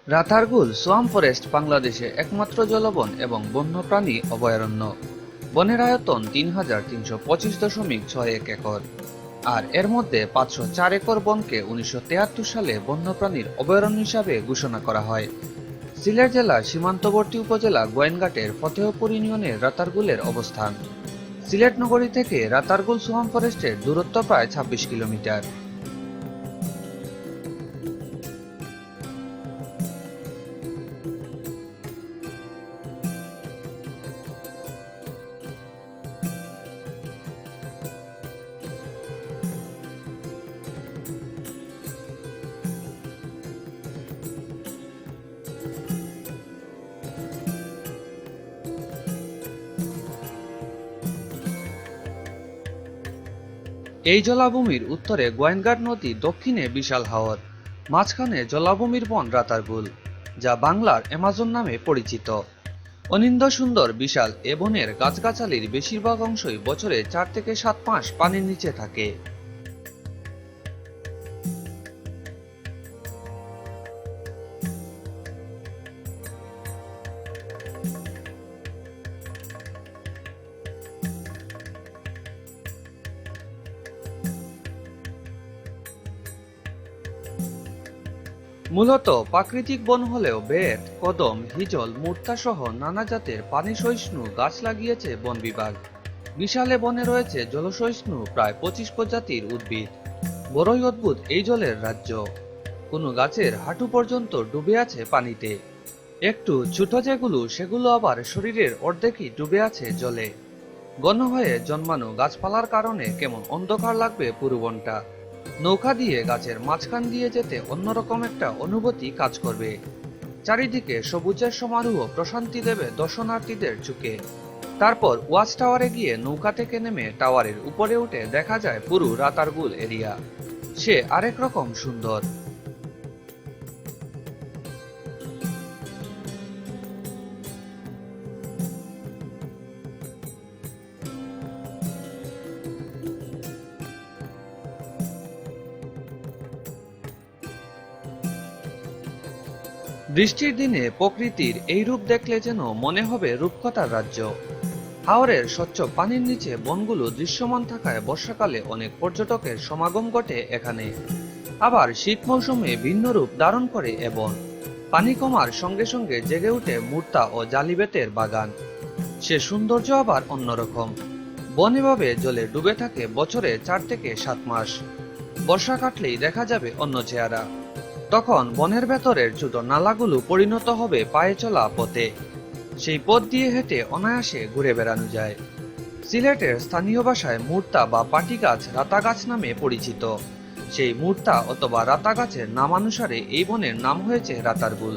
Ratargul swamp forest বাংলাদেশে একমাত্র জলবন এবং বন্যপ্রাণী অভয়ারণ্য। বনের আয়তন ৩,৩২৫.৬১ একর, আর এর মধ্যে ৫০৪ একর বনকে ১৯৭৩ সালে বন্যপ্রাণীর অভয়ারণ্য হিসাবে ঘোষণা করা হয়। সিলেট জেলার সীমান্তবর্তী উপজেলা গোয়েনঘাটের ফতেহপুর ইউনিয়নের রাতারগুলের অবস্থান। সিলেট নগরী থেকে রাতারগুল সোয়াম ফরেস্টের দূরত্ব প্রায় ২৬ কিলোমিটার। এই জলাভূমির উত্তরে গোয়েনঘাট নদী, দক্ষিণে বিশাল হাওর, মাঝখানে জলাভূমির বন রাতারগুল, যা বাংলার অ্যামাজন নামে পরিচিত। অনিন্দ্য সুন্দর বিশাল এ বনের গাছগাছালির বেশিরভাগ অংশই বছরে ৪ থেকে ৭ মাস পানির নিচে থাকে। মূলত প্রাকৃতিক বন হলেও বেত, কদম, হিজল, মুর্তা সহ নানা জাতের পানি সহিষ্ণু গাছ লাগিয়েছে বন বিভাগ। বিশালে বনে রয়েছে জলসহিষ্ণু প্রায় ২৫ প্রজাতির উদ্ভিদ। বড়ই অদ্ভুত এই জলের রাজ্য। কোনো গাছের হাঁটু পর্যন্ত ডুবে আছে পানিতে। একটু ছোট যেগুলো, সেগুলো আবার শরীরের অর্ধেকই ডুবে আছে জলে। ঘন হয়ে জন্মানো গাছপালার কারণে কেমন অন্ধকার লাগবে পুরো বনটা। নৌকা দিয়ে গাছের মাঝখান দিয়ে যেতে অন্যরকম একটা অনুভূতি কাজ করবে। চারিদিকে সবুজের সমারোহ প্রশান্তি দেবে দর্শনার্থীদের চোখে। তারপর ওয়াচ টাওয়ারে গিয়ে নৌকা থেকে নেমে টাওয়ারের উপরে উঠে দেখা যায় পুরো রাতারগুল এরিয়া। সে আরেক রকম সুন্দর। বৃষ্টির দিনে প্রকৃতির এই রূপ দেখলে যেন মনে হবে রূপকথার রাজ্য। হাওরের স্বচ্ছ পানির নিচে বনগুলো দৃশ্যমান থাকায় বর্ষাকালে অনেক পর্যটকের সমাগম ঘটে এখানে। আবার শীত মৌসুমে ভিন্ন রূপ ধারণ করে এ বন। পানি কমার সঙ্গে সঙ্গে জেগে উঠে মুর্তা ও জালিবেতের বাগান। সে সৌন্দর্য আবার অন্যরকম। বন এভাবে জলে ডুবে থাকে বছরে ৪ থেকে ৭ মাস। বর্ষা কাটলেই দেখা যাবে অন্য চেহারা। তখন বনের ভেতরের ছোট নালাগুলো পরিণত হবে পায়ে চলা পথে। সেই পথ দিয়ে হেঁটে অনায়াসে ঘুরে বেড়ানো যায়। সিলেটের স্থানীয় ভাষায় মুর্তা বা পাটি গাছ রাতা গাছ নামে পরিচিত। সেই মুর্তা অথবা রাতা গাছের নামানুসারে এই বনের নাম হয়েছে রাতারগুল।